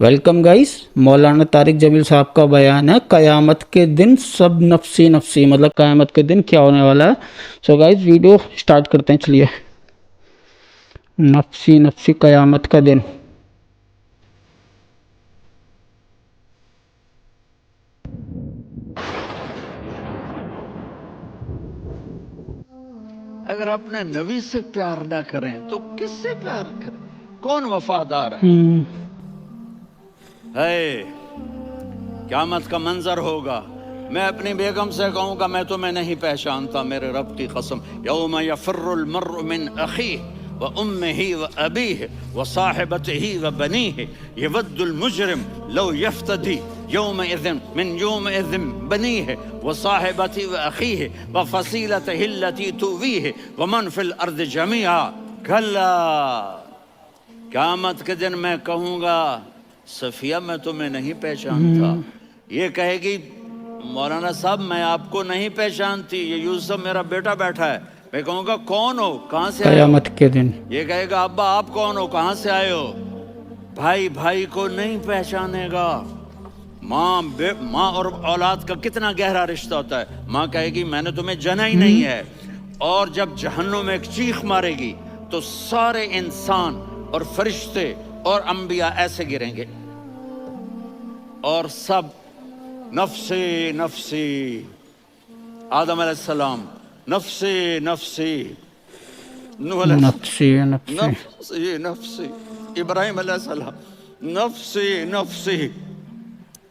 Welcome guys. मौलाना तारिक जमील साहब का बयान है क़यामत के दिन सब नफसी नफसी, मतलब क़यामत के दिन क्या होने वाला है। सो गाइस वीडियो स्टार्ट करते हैं, चलिए। नफसी नफसी क़यामत का दिन। अगर अपने नबी से प्यार ना करें तो किससे प्यार करें? कौन वफादार है? क़यामत का मंजर होगा। मैं अपनी बेगम से कहूँगा मैं तुम्हें नहीं पहचानता, मेरे रब की कसम। यौम यफ़िर्रुल मर्उ मिन अख़ीह व उम्मिही व अबीह व साहिबतिही व बनीह यवद्दुल मुजरिम लौ यफ्तदी यौमइज़िन मिन यौमइज़िन बनीह व साहिबतिही व अख़ीह व फ़सीलतिही अल्लती तुवीह व मन फ़िल अर्ज़ि जमीआ। कल्ला, क़यामत के दिन मैं कहूँगा सफिया मैं तुम्हें नहीं पहचानता। ये कहेगी मौलाना साहब मैं आपको नहीं पहचानती, ये यूसुफ मेरा बेटा बैठा है। मैं कहूँगा कौन हो, कहाँ से आए हो? क़यामत के दिन ये कहेगा अब्बा आप कौन हो, कहाँ से आए हो? भाई भाई को नहीं पहचानेगा। माँ और औलाद का कितना गहरा रिश्ता होता है। माँ कहेगी मैंने तुम्हें जना ही नहीं है। और जब जहन्नुम में एक चीख मारेगी तो सारे इंसान और फरिश्ते और अंबिया ऐसे गिरेंगे और सब नफ्सी नफ्सी। आदम अलैहिस्सलाम नफ्सी नफ्सी, नूह नफसी नफसी, नफ्सी नफ्सी, इब्राहिम अलैहिस्सलाम नफ्सी नफ्सी,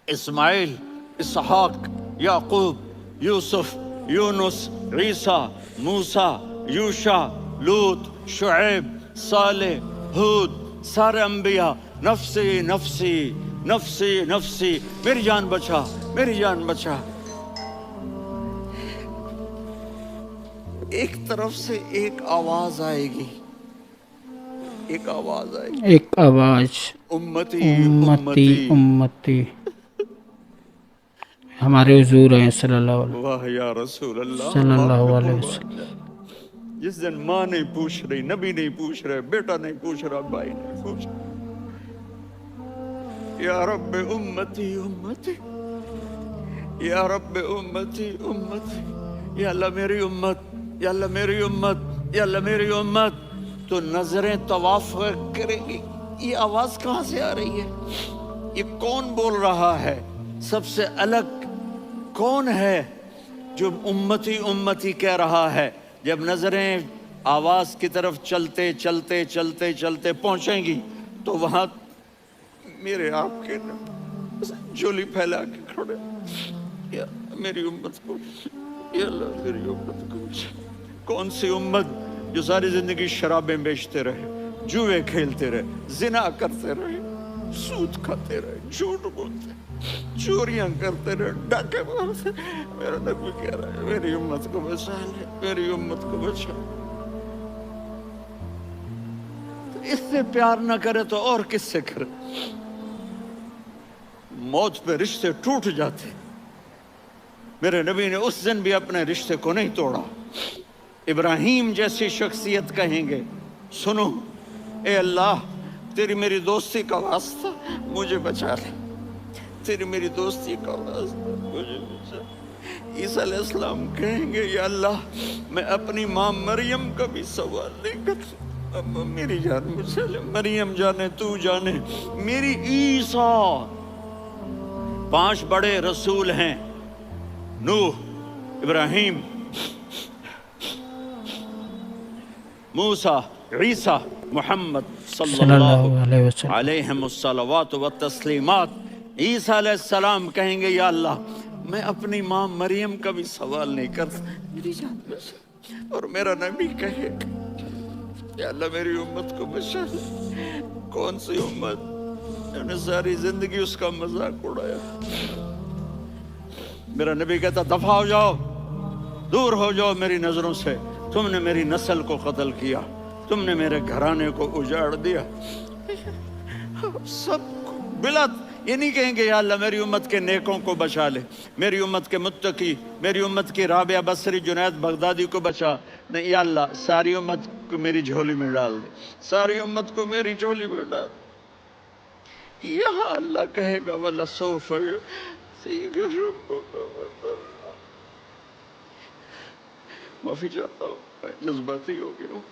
इस्माइल, इसहाक, याकूब, यूसुफ, यूनुस, ईसा, मूसा, यूशा, लूत, शुएब, साले, हूद, सारे अंबिया नफ्सी नफ्सी नफ्सी नफ्सी, मेरी जान बचा, मेरी जान बचा। एक तरफ से एक आवाज आएगी, एक आवाज आएगी, एक आवाज, उम्मती उम्मती उम्मती। उम्मती। हमारे हुजूर हैं सल्लल्लाहु अलैहि वाह या रसूल अल्लाह, सल्लल्लाहु अलैहि वसल्लम। जिस दिन माँ नहीं पूछ रही, नबी नहीं पूछ रहे, बेटा नहीं पूछ रहा, भाई नहीं पूछ रहा, या रब उम्मती उम्मती, या रब उम्मती उम्मती, या अल्लाह मेरी उम्मत, या अल्लाह मेरी उम्मत, या अल्लाह मेरी उम्मत। तो नजरें तवाफ करेंगी, ये आवाज कहाँ से आ रही है? ये कौन बोल रहा है? सबसे अलग कौन है जो उम्मती उम्मती कह रहा है? जब नजरें आवाज की तरफ चलते चलते चलते चलते पहुंचेंगी तो वहां मेरे आपके झोली फैला के खड़े, या मेरी उम्मत को, या अल्लाह मेरी उम्मत को। कौन सी उम्मत जो सारी जिंदगी शराबें बेचते रहे, जुए खेलते रहे, जिना करते रहे, सूद खाते रहे, झूठ बोलते, चोरियां करते रहे, डाके मारते। मेरा नबी कह रहा है मेरी उम्मत को बचा ले, मेरी उम्मत को बचा। तो इससे प्यार ना करे तो और किससे करे? मौत पे रिश्ते टूट जाते। मेरे नबी ने उस दिन भी अपने रिश्ते को नहीं तोड़ा। इब्राहिम जैसी शख्सियत कहेंगे सुनो ए अल्लाह, तेरी मेरी दोस्ती का वास्ता मुझे बचा ले, तेरी मेरी दोस्ती का वास्ता मुझे बचा। ईसा अलैहिस्सलाम कहेंगे या अल्लाह मैं अपनी माँ मरियम का भी सवाल नहीं कर सकता, मेरी जान बचा ले, मरियम जाने तू जाने मेरी ईसा। 5 बड़े रसूल हैं, नूह, इब्राहिम, मूसा, ईसा, मोहम्मद सल्लल्लाहु अलैहि वसल्लम व तस्लीमात। ईसा अलैहिस्सलाम कहेंगे या अल्लाह मैं अपनी माँ मरियम का भी सवाल नहीं कर सकता, मेरी जान बचा। और मेरा नबी कहेगा या अल्लाह मेरी उम्मत को बचा ले। कौन सी उम्मत जिन्होंने सारी जिंदगी उसका मजाक उड़ाया? मेरा नबी कहता दफा हो जाओ, दूर हो जाओ मेरी नजरों से, तुमने मेरी नस्ल को कत्ल किया, तुमने मेरे घराने को उजाड़ दिया। सब बिला ये नहीं कहेंगे या अल्लाह मेरी उम्मत के नेकों को बचा ले, मेरी उम्मत के मुत्तकी, मेरी उम्मत की राबिया बसरी जुनैद बगदादी को बचा। नहीं या अल्लाह सारी उम्मत को मेरी झोली में डाल दे, सारी उम्मत को मेरी झोली में डाल। यहाँ अल्लाह कहेगा वाला सौफ माफी चाहता हूँ, मैं जज्बाती हो गया हूँ।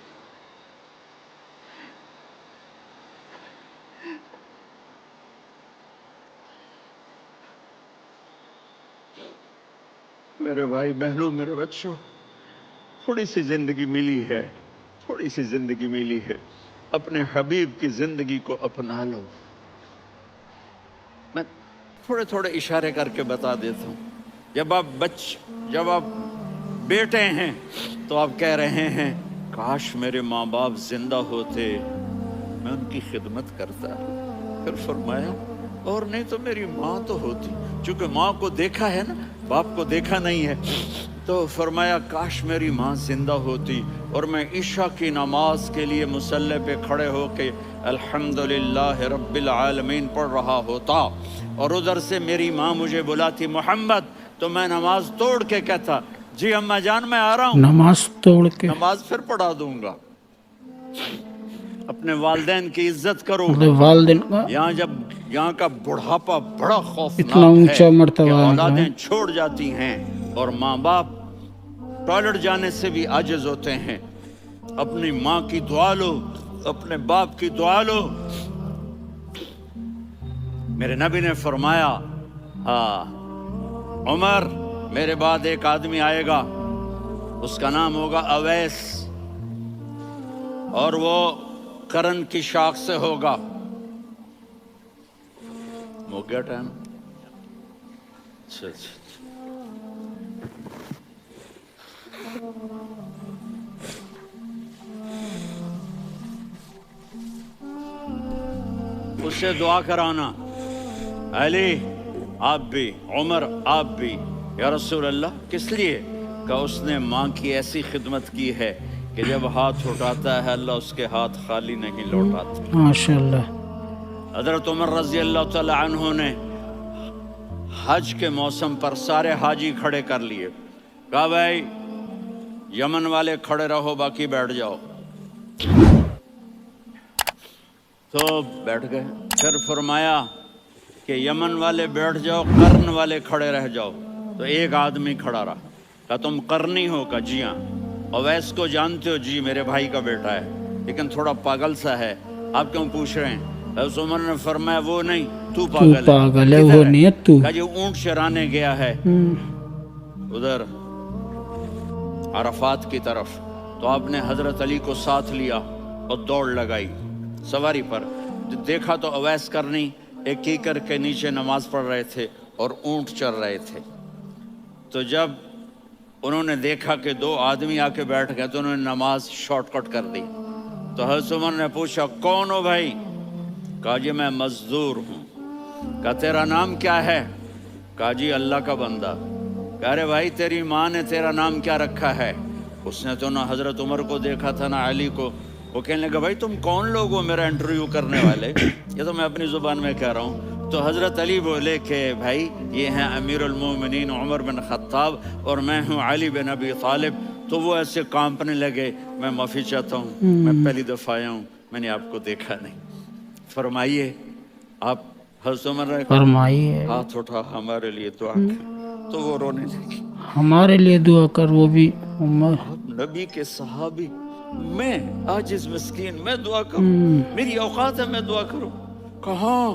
मेरे भाई बहनों, मेरे बच्चों, थोड़ी सी जिंदगी मिली है, थोड़ी सी जिंदगी मिली है, अपने हबीब की जिंदगी को अपना लो। मैं थोड़े थोड़े इशारे करके बता देता हूँ। जब आप बेटे हैं तो आप कह रहे हैं काश मेरे माँ बाप जिंदा होते, मैं उनकी खिदमत करता। फिर फरमाया और नहीं तो मेरी माँ तो होती, चूंकि माँ को देखा है ना, बाप को देखा नहीं है, तो फरमाया काश मेरी माँ जिंदा होती और मैं इशा की नमाज के लिए मुसल्ले पे खड़े होके अल्हम्दुलिल्लाह रब्बिल आलमीन पढ़ रहा होता और उधर से मेरी माँ मुझे बुलाती मोहम्मद, तो मैं नमाज तोड़ के कहता जी अम्मा जान मैं आ रहा हूँ, नमाज तोड़ के नमाज फिर पढ़ा दूंगा। अपने वालिदैन की इज्जत करो। मतलब वालिदैन का यहाँ का बुढ़ापा बड़ा इतना खौफनाक ऊंचा है कि मर्तबा है। औलादें छोड़ जाती हैं और माँ बाप टॉयलेट जाने से भी आजिज होते हैं। अपनी माँ की दुआ लो, अपने बाप की दुआ लो। मेरे नबी ने फरमाया हाँ उमर, मेरे बाद एक आदमी आएगा, उसका नाम होगा अवैस और वो करन की शाख से होगा। हो गया टाइम? अच्छा। उससे दुआ कराना, अली आप भी, उमर आप भी, या रसूल अल्लाह। किस लिए? का उसने माँ की ऐसी खिदमत की है कि जब हाथ उठाता है अल्लाह उसके हाथ खाली नहीं लौटाता। माशाल्लाह। हज़रत उमर रज़ी अल्लाह तआला अन्हु ने हज के मौसम पर सारे हाजी खड़े कर लिए, कहा भाई यमन वाले खड़े रहो, बाकी बैठ जाओ। तो बैठ गए। फिर फरमाया कि यमन वाले बैठ जाओ, कर्न वाले खड़े रह जाओ। तो एक आदमी खड़ा रहा, कहा तुम करनी हो? का जी हाँ। अवैस को जानते हो? जी मेरे भाई का बेटा है, लेकिन थोड़ा पागल सा है, आप क्यों पूछ रहे हैं? उमर ने फरमाया वो नहीं, तू पागल है, वो नहीं है तू। कहा जी ऊंट चराने गया है उधर अरफात की तरफ, तो आपने हजरत अली को साथ लिया और दौड़ लगाई सवारी पर। देखा तो अवैस करनी एक ही करके नीचे नमाज पढ़ रहे थे और ऊंट चर रहे थे। तो जब उन्होंने देखा कि दो आदमी आके बैठ गए तो उन्होंने नमाज शॉर्टकट कर दी। तो हज़रत उमर ने पूछा कौन हो भाई? कहा जी मैं मजदूर हूँ। कहा तेरा नाम क्या है? कहा जी अल्लाह का बंदा। कह रहे भाई तेरी माँ ने तेरा नाम क्या रखा है? उसने तो ना हज़रत उमर को देखा था ना अली को। वो कहने लगा भाई तुम कौन लोग हो मेरा इंटरव्यू करने वाले? ये तो मैं अपनी ज़ुबान में कह रहा हूँ। तो हज़रत अली बोले कि भाई ये हैं अमीरुल मोमिनीन उमर बिन खत्ताब और मैं हूँ अली बिन अबी तालिब। तो वो ऐसे कांपने लगे, मैं माफ़ी चाहता हूँ, मैं पहली दफ़ा आया हूँ, मैंने आपको देखा नहीं। फरमाइए आप। हज़रत उमर ने फरमाइए हाथ उठा हमारे लिए दुआ कर। तो वो रोने लगी, हमारे लिए दुआ कर। वो भी उमर, आप नबी के सहाबी, मैं आजिज मिस्कीन, मैं दुआ करूं? मेरी औकात है मैं दुआ करूं? कहाँ?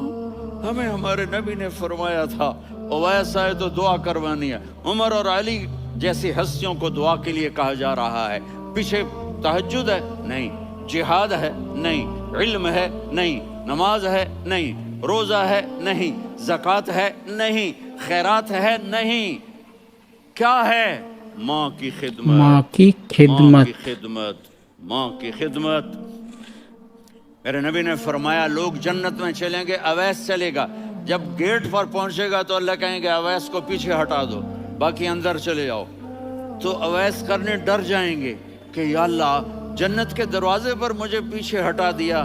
हमें हमारे नबी ने फरमाया था अवैस आए तो दुआ करवानी है। उमर और अली जैसी हस्तियों को दुआ के लिए कहा जा रहा है। पीछे तहज्जुद है? नहीं। जिहाद है? नहीं। इल्म है? नहीं। नमाज है? नहीं। रोजा है? नहीं। ज़कात है? नहीं। खैरात है? नहीं। क्या है? माँ की खिदमत, माँ की खिदमत, माँ की खिदमत, माँ की खिदमत। मेरे नबी ने फरमाया लोग जन्नत में चलेंगे, अवैस चलेगा। जब गेट पर पहुंचेगा तो अल्लाह कहेंगे अवैस को पीछे हटा दो, बाकी अंदर चले जाओ। तो अवैस करने डर जाएंगे कि या अल्लाह जन्नत के दरवाजे पर मुझे पीछे हटा दिया।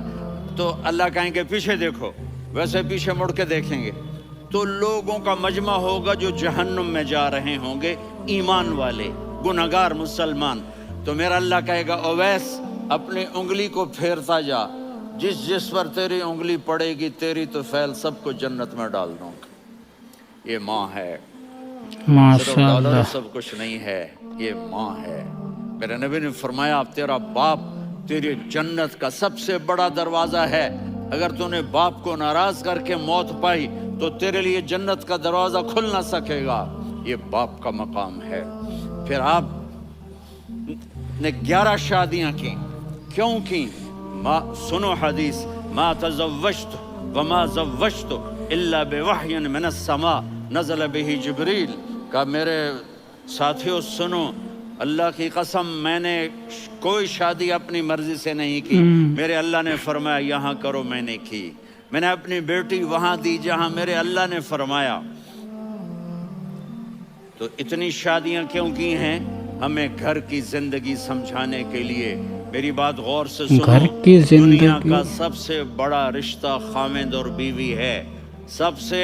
तो अल्लाह कहेंगे पीछे देखो, वैसे पीछे मुड़ के देखेंगे तो लोगों का मजमा होगा जो जहन्नुम में जा रहे होंगे, ईमान वाले, गुनहगार मुसलमान। तो मेरा अल्लाह कहेगा अवैस अपनी उंगली को फेरता जा, जिस जिस पर तेरी उंगली पड़ेगी तेरी तो फैल सबको जन्नत में डाल दूंगा। ये माँ है, सिर्फ डॉलर माशाअल्लाह। सब कुछ नहीं है, ये माँ है। मेरे नबी ने फरमाया तेरा बाप तेरी जन्नत का सबसे बड़ा दरवाजा है, अगर तूने बाप को नाराज करके मौत पाई तो तेरे लिए जन्नत का दरवाजा खुल ना सकेगा। ये बाप का मकाम है। फिर आप ने 11 शादियां की, क्यों की? सुनो हदीस, मा तज़व्वजतु व मा ज़व्वजतु इल्ला बिवहयिन मिनस समा नज़ल बिही जिब्रील। का मेरे साथियों सुनो, अल्लाह की कसम मैंने कोई शादी अपनी मर्जी से नहीं की। मेरे अल्लाह ने फरमाया यहाँ करो, मैंने की। मैंने अपनी बेटी वहां दी जहां मेरे अल्लाह ने फरमाया। तो इतनी शादियां क्यों की हैं? हमें घर की जिंदगी समझाने के लिए। मेरी बात गौर से सुनो, घर की दुनिया जिंदगी। का सबसे बड़ा रिश्ता खामिंद और बीवी है, सबसे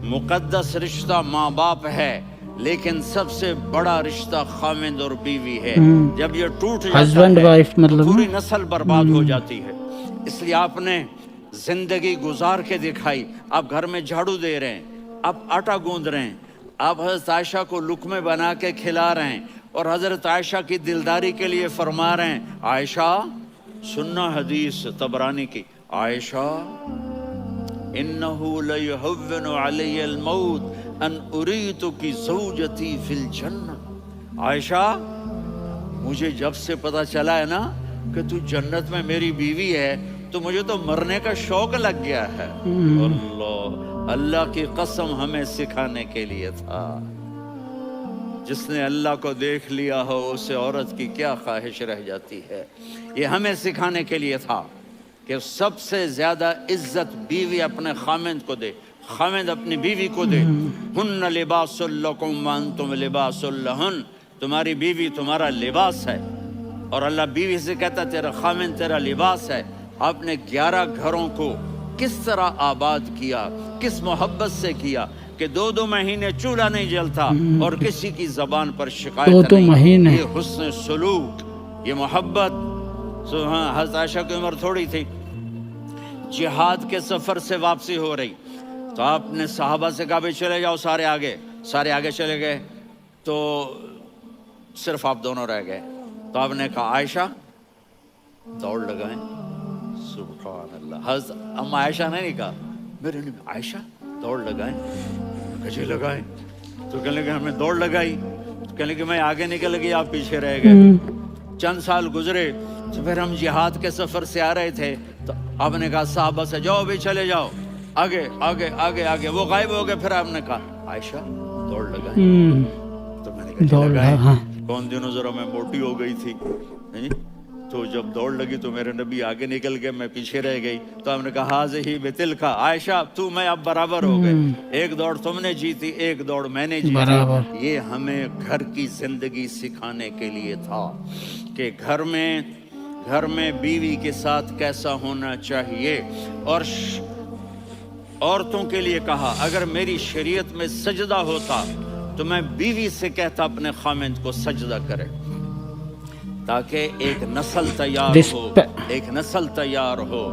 मुकद्दस रिश्ता माँ बाप है, लेकिन सबसे बड़ा रिश्ता खामिंद और बीवी है। जब ये टूट जाता हस्बैंड है वाइफ तो मतलब पूरी नस्ल बर्बाद हो जाती है। इसलिए आपने जिंदगी गुजार के दिखाई। आप घर में झाड़ू दे रहे हैं, आप आटा गूंद रहे हैं, आप हज़रत आयशा को लुक़मे बना के खिला रहे हैं और हज़रत आयशा की दिलदारी के लिए फरमा रहे हैं, आयशा सुन्ना हदीस तबरानी की, आयशा इन्नहु लयुहव्विनु अलैयल मौत अन उरीतु की ज़ौजती फिल जन्नह। आयशा मुझे जब से पता चला है ना कि तू जन्नत में मेरी बीवी है तो मुझे तो मरने का शौक लग गया है। अल्लाह, अल्लाह की कसम हमें सिखाने के लिए था। जिसने अल्लाह को देख लिया हो उसे औरत की क्या ख्वाहिश रह जाती है। ये हमें सिखाने के लिए था कि सबसे ज्यादा इज्जत बीवी अपने खामिंद को दे, खामिंद अपनी बीवी को दे। हुन्ना लिबासुल लकुम व अंतुम लिबासुल लहुन, तुम्हारी बीवी तुम्हारा लिबास है। और अल्लाह बीवी से कहता तेरा खामिंद तेरा लिबास है। आपने 11 घरों को किस तरह आबाद किया, किस मोहब्बत से किया कि 2-2 महीने चूल्हा नहीं जलता और किसी की जबान पर शिकायत 2-2 नहीं। महीने। ये हुस्न सलूक, ये मोहब्बत। हाँ, हज़रत आयशा की उम्र थोड़ी थी, जिहाद के सफर से वापसी हो रही तो आपने सहाबा से कहा भाई चले जाओ, सारे आगे चले गए तो सिर्फ आप दोनों रह गए। तो आपने कहा आयशा दौड़ लगाएं। सुभान अल्लाह। हज़रत अम्मा आयशा ने नहीं कहा, मेरे ने आयशा दौड़ लगाएं। कहे लगाएं। तो कहने लगे हमें दौड़ लगाई। तो कहने लगे मैं आगे निकल गई, आप पीछे रह गए। चंद साल गुजरे तो फिर हम जिहाद के सफर से आ रहे थे तो आपने कहा साहबा से जाओ भाई चले जाओ, आगे आगे आगे आगे। वो गायब हो गए। फिर आपने कहा आयशा दौड़ लगाएं। तो मैंने कहा दौड़ लगाएं। हाँ। कौन दिनों जरा मैं मोटी हो गई थी, नहीं? तो जब दौड़ लगी तो मेरे नबी आगे निकल गए, मैं पीछे रह गई। तो हमने कहा हाज़िही बितिलका, आयशा तू मैं अब बराबर हो गए। एक दौड़ तुमने जीती, एक दौड़ मैंने जीती। बराबर। ये हमें घर की जिंदगी सिखाने के लिए था कि घर में बीवी के साथ कैसा होना चाहिए। और औरतों के लिए कहा अगर मेरी शरीयत में सजदा होता तो मैं बीवी से कहता अपने खामिंद को सजदा करे, ताकि एक नस्ल तैयार हो, एक नस्ल तैयार हो।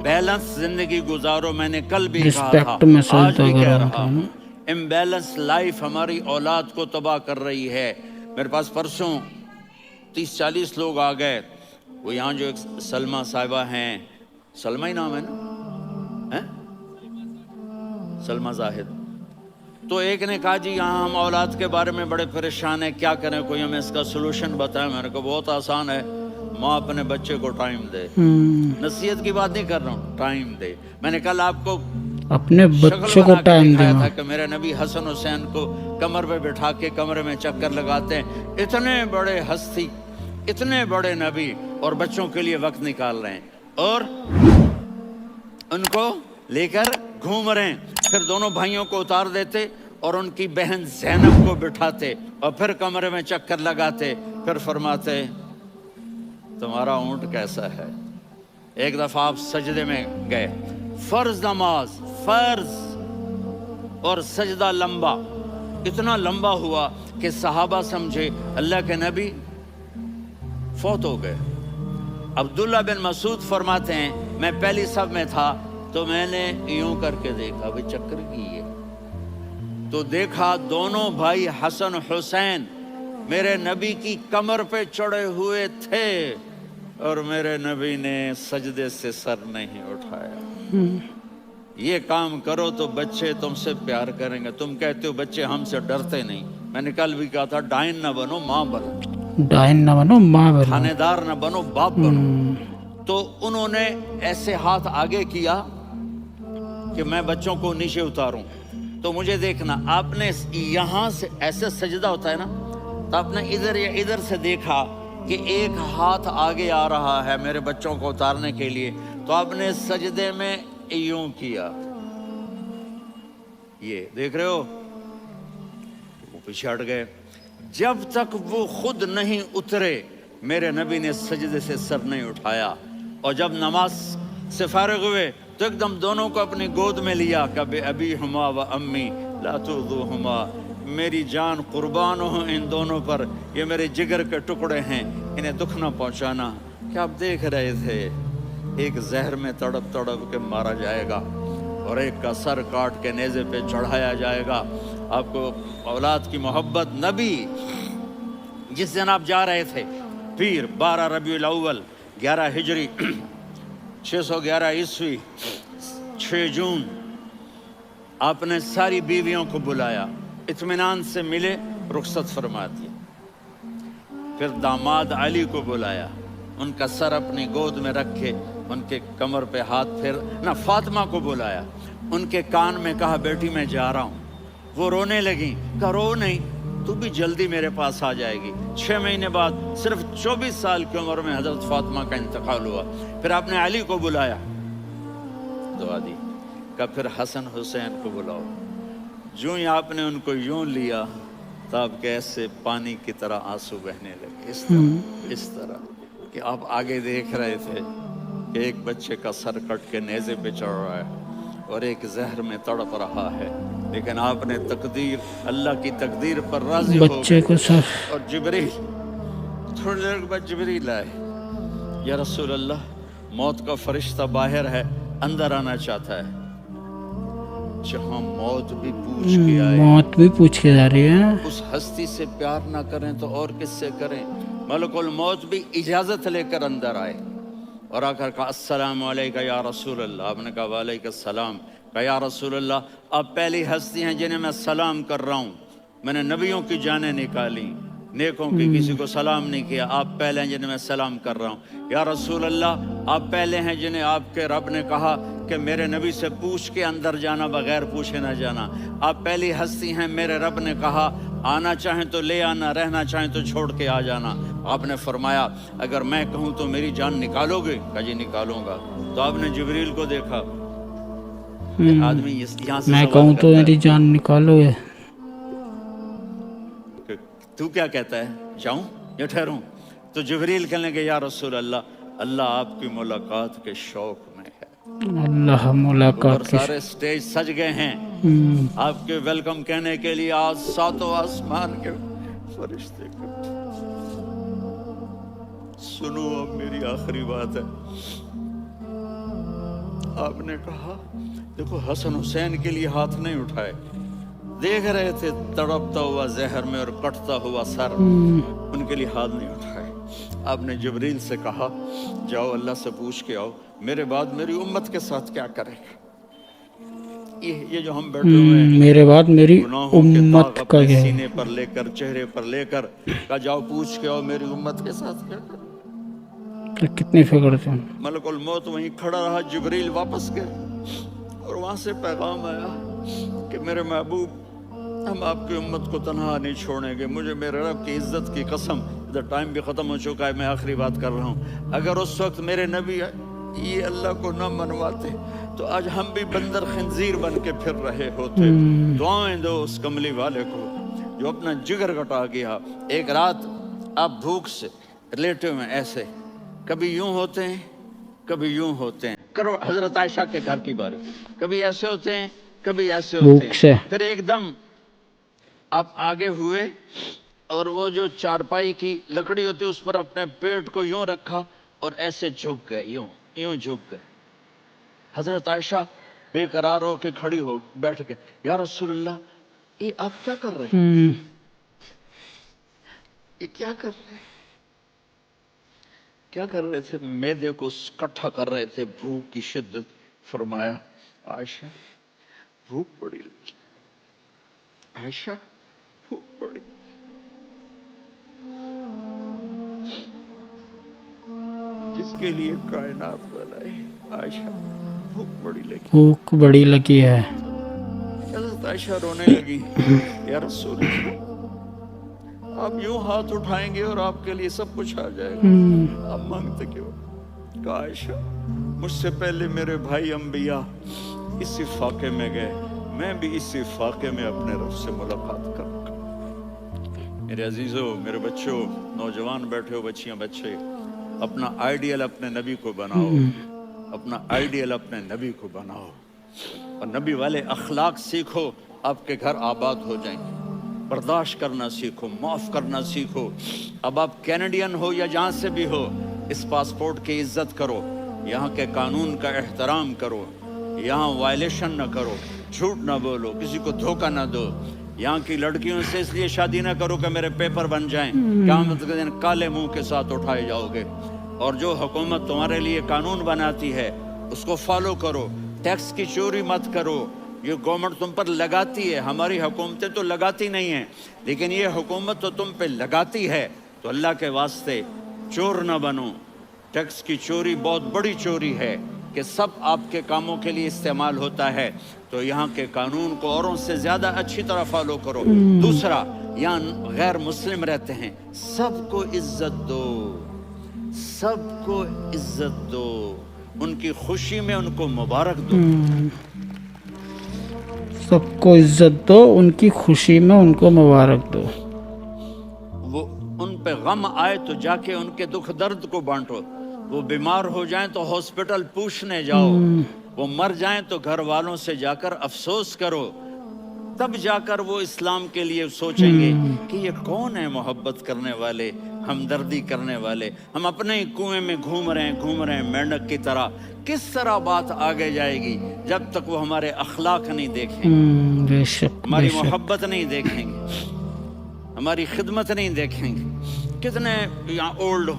बैलेंस जिंदगी गुजारो। मैंने कल भी कहा था, आज भी कह रहा हूँ, इम्बैलेंस लाइफ हमारी औलाद को तबाह कर रही है। मेरे पास परसों 30-40 लोग आ गए। वो यहाँ जो एक सलमा साहिबा हैं, सलमा ही नाम है ना, सलमा जाहिद। तो एक ने कहा जी यहाँ हम औलाद के बारे में बड़े परेशान हैं, क्या करें, कोई हमें इसका सोल्यूशन बताएं। मैंने कहा बहुत आसान है, माँ अपने बच्चे को टाइम दे। नसीहत की बात नहीं कर रहा हूँ, टाइम दे। मैंने कल आपको अपने बच्चों को टाइम दिखाया देना था कि मेरे नबी हसन हुसैन को कमर पे बिठा के कमरे में चक्कर लगाते हैं। इतने बड़े हस्ती, इतने बड़े नबी और बच्चों के लिए वक्त निकाल रहे हैं और उनको लेकर घूम रहे हैं। फिर दोनों भाइयों को उतार देते और उनकी बहन ज़ैनब को बिठाते और फिर कमरे में चक्कर लगाते। फिर फरमाते तुम्हारा ऊंट कैसा है। एक दफा आप सजदे में गए, फर्ज नमाज, फर्ज और सजदा लंबा, इतना लंबा हुआ कि सहाबा समझे अल्लाह के नबी फौत हो गए। अब्दुल्ला बिन मसूद फरमाते हैं میں پہلی صف میں تھا تو میں نے یوں کر کے دیکھا بھئی چکر کی ہے، تو دیکھا دونوں بھائی حسن حسین میرے نبی کی کمر پہ چڑھے ہوئے تھے اور میرے نبی نے سجدے سے سر نہیں اٹھایا۔ یہ کام کرو تو بچے تم سے پیار کریں گے۔ تم کہتے ہو بچے ہم سے ڈرتے نہیں، میں نے کل بھی کہا تھا ڈائن نہ بنو ماں بنو، ڈائن نہ بنو ماں بنو۔ تھانے دار نہ بنو باپ بنو۔ تو انہوں نے ایسے ہاتھ آگے کیا کہ میں بچوں کو نیچے اتاروں، تو مجھے دیکھنا، آپ نے یہاں سے ایسے سجدہ ہوتا ہے نا، تو آپ نے ادھر یا ادھر سے دیکھا کہ ایک ہاتھ آگے آ رہا ہے میرے بچوں کو اتارنے کے لیے، تو آپ نے سجدے میں یوں کیا، یہ دیکھ رہے ہو، وہ پیچھے ہٹ گئے۔ جب تک وہ خود نہیں اترے میرے نبی نے سجدے سے سر نہیں اٹھایا، اور جب نماز سے فارغ ہوئے تو ایک دم دونوں کو اپنی گود میں لیا کہ بے ابی ہما و امی لا تؤذوہما، میری جان قربان ہو ان دونوں پر، یہ میرے جگر کے ٹکڑے ہیں، انہیں دکھ نہ پہنچانا۔ کیا آپ دیکھ رہے تھے ایک زہر میں تڑپ تڑپ کے مارا جائے گا اور ایک کا سر کاٹ کے نیزے پہ چڑھایا جائے گا۔ آپ کو اولاد کی محبت، نبی جس دن آپ جا رہے تھے پیر 12 ربیع الاول 11 ہجری 611 عیسوی 6 جون، آپ نے ساری بیویوں کو بلایا، اطمینان سے ملے، رخصت فرما دی۔ پھر داماد علی کو بلایا، ان کا سر اپنی گود میں رکھے، ان کے کمر پہ ہاتھ پھیر نہ، فاطمہ کو بلایا، ان کے کان میں کہا بیٹی میں جا رہا ہوں۔ وہ رونے لگیں، کہا رو نہیں، تو بھی جلدی میرے پاس آ جائے گی۔ 6 مہینے بعد صرف 24 سال کی عمر میں حضرت فاطمہ کا انتقال ہوا۔ پھر آپ نے علی کو بلایا، دعا دی، کہا پھر حسن حسین کو بلاؤ۔ جو ہی آپ نے ان کو یوں لیا تو آپ کے ایسے پانی کی طرح آنسو بہنے لگے، اس طرح کہ آپ آگے دیکھ رہے تھے کہ ایک بچے کا سر کٹ کے نیزے پہ چڑھ رہا ہے اور ایک زہر میں تڑپ رہا ہے، لیکن آپ نے تقدیر، اللہ کی تقدیر پر راضی ہو بچے کو گئے۔ سر اور جبریل تھوڑی دیر کے بعد جبریل آئے، یا رسول اللہ موت کا فرشتہ باہر ہے، اندر آنا چاہتا ہے۔ جہاں موت بھی پوچھ کے آئے، موت بھی پوچھ کے جا رہی ہے، اس ہستی سے پیار نہ کریں تو اور کس سے کریں؟ ملک الموت بھی اجازت لے کر اندر آئے اور آ کر کہا السلام علیکہ یا رسول اللہ۔ آپ نے کہا وعلیکم السلام۔ کہا یا رسول اللہ آپ پہلی ہستی ہیں جنہیں میں سلام کر رہا ہوں، میں نے نبیوں کی جانیں نکالی، نیکوں کی کسی کو سلام نہیں کیا، آپ پہلے ہیں جنہیں میں سلام کر رہا ہوں۔ یا رسول اللہ آپ پہلے ہیں جنہیں آپ کے رب نے کہا کہ میرے نبی سے پوچھ کے اندر جانا، بغیر پوچھے نہ جانا۔ آپ پہلی ہستی ہیں، میرے رب نے کہا آنا چاہیں تو لے آنا، رہنا چاہیں تو چھوڑ کے آ جانا۔ آپ نے فرمایا اگر میں کہوں تو میری جان نکالو گے؟ کہا جی نکالوں گا۔ تو آپ نے جبریل کو دیکھا، آدمی یہاں سے میں سوال کہوں تو کرتا ہے میری جان نکالو گے؟ کہ تو کیا کہتا ہے، جاؤں یا ٹھہروں؟ تو جبریل کہنے لگے یا رسول اللہ اللہ آپ کی ملاقات کے شوق میں ہے۔ اللہ اوپر ملاقات کی سارے سٹیج سج گئے ہیں آپ کے ویلکم کہنے کے لیے، آج ساتوں آسمان کے فرشتے کو۔ سنو اب میری آخری بات ہے۔ آپ نے کہا دیکھو حسن حسین کے لیے ہاتھ نہیں اٹھائے، دیکھ رہے تھے تڑپتا ہوا زہر میں اور کٹتا ہوا سر، ان کے لیے ہاتھ نہیں اٹھائے۔ آپ نے جبریل سے کہا جاؤ اللہ سے پوچھ کے آؤ میرے بعد میری امت کے ساتھ کیا کرے گا۔ یہ جو ہم بیٹھے ہوئے ہیں، میرے بعد میری گناہوں کے داغ امت کا اپنے کیا ہے؟ سینے پر لے کر، چہرے پر لے کر، کہا جاؤ پوچھ کے آؤ میری امت کے ساتھ کیا کرے۔ کتنی فکر تھی۔ ملک الموت وہیں کھڑا رہا، جبریل واپس گئے اور وہاں سے پیغام آیا کہ میرے محبوب ہم آپ کی امت کو تنہا نہیں چھوڑیں گے، مجھے میرے رب کی عزت کی قسم، ادھر ٹائم بھی ختم ہو چکا ہے، میں آخری بات کر رہا ہوں، اگر اس وقت میرے نبی یہ اللہ کو نہ منواتے تو آج ہم بھی بندر خنزیر بن کے پھر رہے ہوتے۔ دعائیں دو اس کملی والے کو جو اپنا جگر کٹا گیا۔ ایک رات آپ بھوک سے لیٹے ہوئے ایسے، کبھی یوں ہوتے ہیں کبھی یوں ہوتے ہیں، کرو حضرت عائشہ کے گھر کی بات، کبھی ایسے ہوتے ہیں کبھی ایسے ہوتے بھوک سے ہیں، پھر ایک دم آپ آگے ہوئے اور وہ جو چارپائی کی لکڑی ہوتی اس پر اپنے پیٹ کو یوں رکھا اور ایسے جھک گئے، یوں جھک گئے۔ حضرت عائشہ बेकरार हो के खड़ी हो बैठ के, या रसूल अल्लाह ये आप क्या कर रहे हैं, ये क्या कर रहे हैं, क्या कर रहे थे, मैदे को इकट्ठा कर रहे थे, भूख की शिद्दत। फरमाया आयशा भूख बड़ी लगी, आयशा भूख बड़ी, जिसके लिए कायनात बनाई, आयशा भूख बड़ी लगी, भूख बड़ी लगी है। हज़रत आयशा रोने लगी, या रसूल अल्लाह आप यूं हाथ उठाएंगे और आपके लिए सब कुछ आ जाएगा, आप मांगते क्यों। कहा आयशा मुझसे पहले मेरे भाई अंबिया इसी फाके में गए, मैं भी इसी फाके में अपने रब से मुलाकात करूंगा। मेरे अजीजों, मेरे बच्चों, नौजवान बैठे हो, बच्चियां बच्चे, अपना आइडियल अपने नबी को बनाओ, अपना आइडियल अपने नबी को बनाओ और नबी वाले अखलाक सीखो, आपके घर आबाद हो जाएंगे। बर्दाश्त करना सीखो, माफ करना सीखो। अब आप कैनेडियन हो या जहाँ से भी हो, इस पासपोर्ट की इज्जत करो, यहाँ के कानून का एहतराम करो, यहाँ वायलेशन न करो, झूठ न बोलो, किसी को धोखा न दो। यहाँ की लड़कियों से इसलिए शादी न करो कि मेरे पेपर बन जाएं, क़यामत के दिन काले मुंह के साथ उठाए जाओगे। और जो हुकूमत तुम्हारे लिए कानून बनाती है उसको फॉलो करो, टैक्स की चोरी मत करो। ये गवर्नमेंट तुम पर लगाती है, हमारी हुकूमतें तो लगाती नहीं हैं, लेकिन ये हुकूमत तो तुम पे लगाती है, तो अल्लाह के वास्ते चोर न बनो। टैक्स की चोरी बहुत बड़ी चोरी है कि सब आपके कामों के लिए इस्तेमाल होता है, तो यहाँ के कानून को औरों से ज़्यादा अच्छी तरह फॉलो करो। दूसरा, यहाँ गैर मुस्लिम रहते हैं, सबको इज्जत दो, सबको इज्जत दो, उनकी खुशी में उनको मुबारक दो। सबको इज्जत दो, उनकी खुशी में उनको मुबारक दो। वो उन पे गम आए तो जाके उनके दुख दर्द को बांटो, वो बीमार हो जाएं तो हॉस्पिटल पूछने जाओ, वो मर जाएं तो घर वालों से जाकर अफसोस करो, तब जाकर वो इस्लाम के लिए सोचेंगे कि ये कौन है मोहब्बत करने वाले, हमदर्दी करने वाले। हम अपने ही कुएं में घूम रहे हैं मेंढक की तरह। किस तरह बात आगे जाएगी जब तक वो हमारे अखलाक नहीं देखेंगे, बेशक, हमारी बेशक। मोहब्बत नहीं देखेंगे, हमारी खिदमत नहीं देखेंगे। कितने यहाँ ओल्ड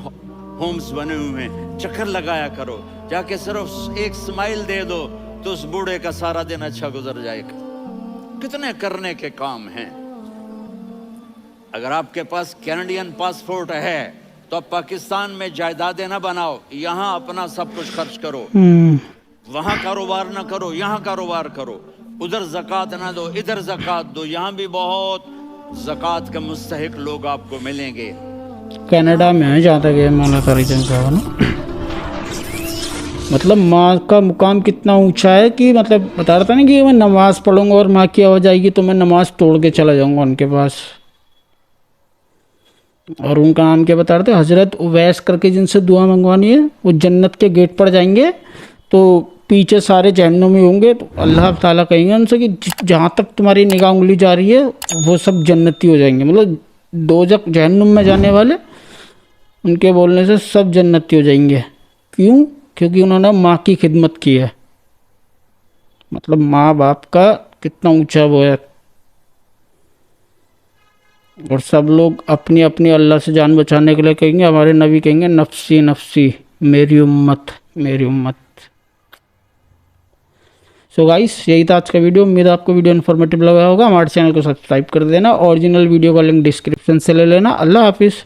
होम्स बने हुए हैं, चक्कर लगाया करो, जाके सिर्फ एक स्माइल दे दो तो उस बूढ़े का सारा दिन अच्छा गुजर जाएगा। कितने करने के काम हैं। अगर आपके पास कैनेडियन पासपोर्ट है तो आप पाकिस्तान में जायदादें ना बनाओ, यहाँ अपना सब कुछ खर्च करो, वहाँ कारोबार ना करो, यहाँ कारोबार करो। उधर ज़कात ना दो, इधर ज़कात दो। यहाँ भी बहुत ज़कात के मुस्तहिक लोग आपको मिलेंगे। कनाडा में है जहाँ तक ये मौलाना तारिक जमील साहब ना, मतलब माँ का मुकाम कितना ऊंचा है कि मतलब बता रहा था ना कि मैं नमाज़ पढ़ूंगा और माँ की आवाज़ आएगी तो मैं नमाज़ तोड़ के चला जाऊंगा उनके पास। और उनका नाम क्या बता रहे थे, हज़रत उवैस करके, जिनसे दुआ मंगवानी है। वो जन्नत के गेट पर जाएंगे तो पीछे सारे जहन्नुमी होंगे, तो अल्लाह ताला कहेंगे उनसे कि जहाँ तक तुम्हारी निगाह उंगली जा रही है वो सब जन्नती हो जाएंगे। मतलब दोजक जहन्नुम में जाने वाले उनके बोलने से सब जन्नती हो जाएंगे। क्यों? क्योंकि उन्होंने माँ की खिदमत की है। मतलब माँ बाप का कितना ऊंचा वो है। और सब लोग अपनी अपनी अल्लाह से जान बचाने के लिए कहेंगे, हमारे नबी कहेंगे नफसी नफसी, मेरी उम्मत मेरी उम्मत। सो गाइस, यही था आज का वीडियो। उम्मीद है आपको वीडियो इन्फॉर्मेटिव लगा होगा। हमारे चैनल को सब्सक्राइब कर देना। ओरिजिनल वीडियो का लिंक डिस्क्रिप्शन से ले लेना। अल्लाह हाफिज़।